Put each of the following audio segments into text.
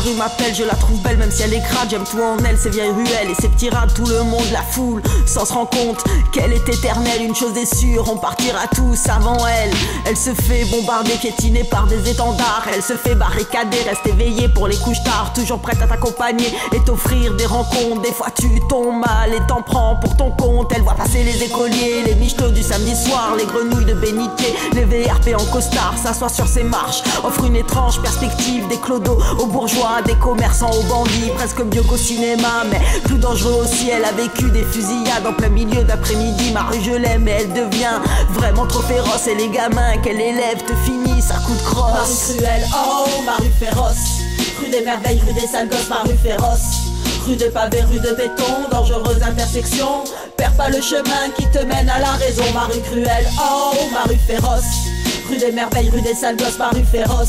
rue m'appelle, je la trouve belle même si elle est crade. J'aime tout en elle, ses vieilles ruelles et ses petits rats. Tout le monde la foule sans se rendre compte qu'elle est éternelle. Une chose est sûre, on partira tous avant elle. Elle se fait bombarder, piétiner par des étendards. Elle se fait barricader, reste éveillée pour les couches tard. Toujours prête à t'accompagner et t'offrir des rencontres. Des fois tu tombes mal et t'en prends pour ton compte. Elle voit passer les écoliers, les michetots du samedi soir, les grenouilles de bénitier, les VRP en costard. S'assoit sur ses marches, offre une étrange perspective. Des clodos aux bourgeois, des commerçants aux bandits. Presque mieux qu'au cinéma, mais plus dangereux aussi. Elle a vécu des fusillades en plein milieu d'après-midi. Ma rue je l'aime mais elle devient vraiment trop féroce. Et les gamins qu'elle élève te finissent à coups de crosse. Ma rue cruelle, oh ma rue féroce. Rue des merveilles, rue des sales gosses, ma rue féroce. Rue de pavés, rue de béton, dangereuse intersection. Perds pas le chemin qui te mène à la raison. Ma rue cruelle, oh ma rue féroce. Rue des merveilles, rue des sales gosses, ma rue féroce.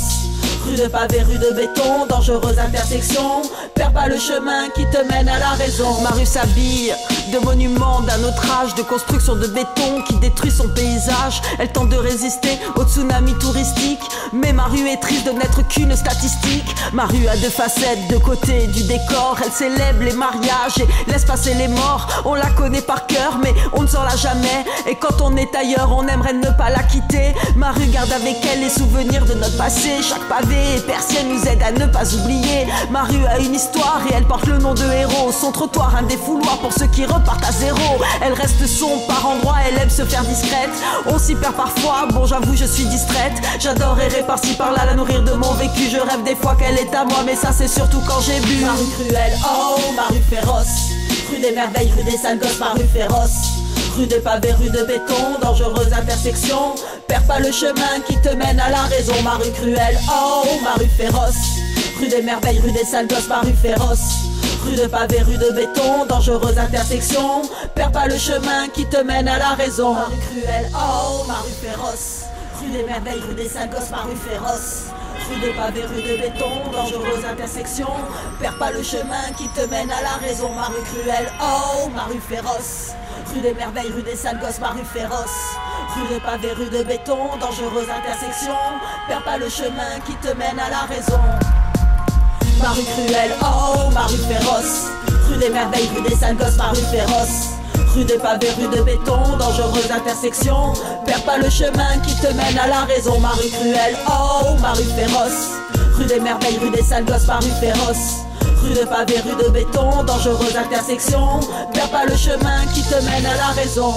Rue de pavés, rue de béton, dangereuse intersection. Perds pas le chemin qui te mène à la raison. Ma rue s'habille de monuments d'un autre âge, de constructions de béton qui détruit son paysage. Elle tente de résister au tsunami touristique, mais ma rue est triste de n'être qu'une statistique. Ma rue a deux facettes, deux côtés du décor. Elle célèbre les mariages et laisse passer les morts. On la connaît par cœur mais on ne s'en l'a jamais. Et quand on est ailleurs on aimerait ne pas la quitter. Ma rue garde avec elle les souvenirs de notre passé. Chaque pavé et persienne nous aide à ne pas oublier. Ma rue a une histoire et elle porte le nom de héros. Son trottoir un défouloir pour ceux qui repartent à zéro. Elle reste sombre par endroits, elle aime se faire discrète. On s'y perd parfois, bon j'avoue je suis distraite. J'adore errer par-ci par-là, la nourrir de mon vécu. Je rêve des fois qu'elle est à moi, mais ça c'est surtout quand j'ai bu. Ma rue cruelle, oh ma rue féroce. Rue des merveilles, rue des sales gosses, ma rue féroce. Rue de pavés, rue de béton, dangereuse intersection. Perds pas le chemin qui te mène à la raison. Ma rue cruelle, oh ma rue féroce. Rue des merveilles, rue des sales gosses, ma rue féroce. Rue de pavés, rue de béton, dangereuse intersection. Perds pas le chemin qui te mène à la raison. Ma rue cruelle, oh ma rue féroce. Rue des merveilles, rue des sales gosses, ma rue féroce. Rue de pavés, rue de béton, dangereuse intersection. Perds pas le chemin qui te mène à la raison. Ma rue cruelle, oh ma rue féroce. Rue des merveilles, rue des sales gosses, ma rue féroce. Rue de pavés, rue de béton, dangereuse intersection. Perds pas le chemin qui te mène à la raison. Ma rue cruelle, oh ma rue féroce. Rue des merveilles, rue des sales gosses, ma rue féroce. Rue de pavés, rue de béton, dangereuse intersection. Perds pas le chemin qui te mène à la raison. Ma rue cruelle, oh ma rue féroce. Rue des merveilles, rue des sales gosses, ma rue féroce. Rue de pavés, rue de béton, dangereuse intersection. Perds pas le chemin qui te mène à la raison.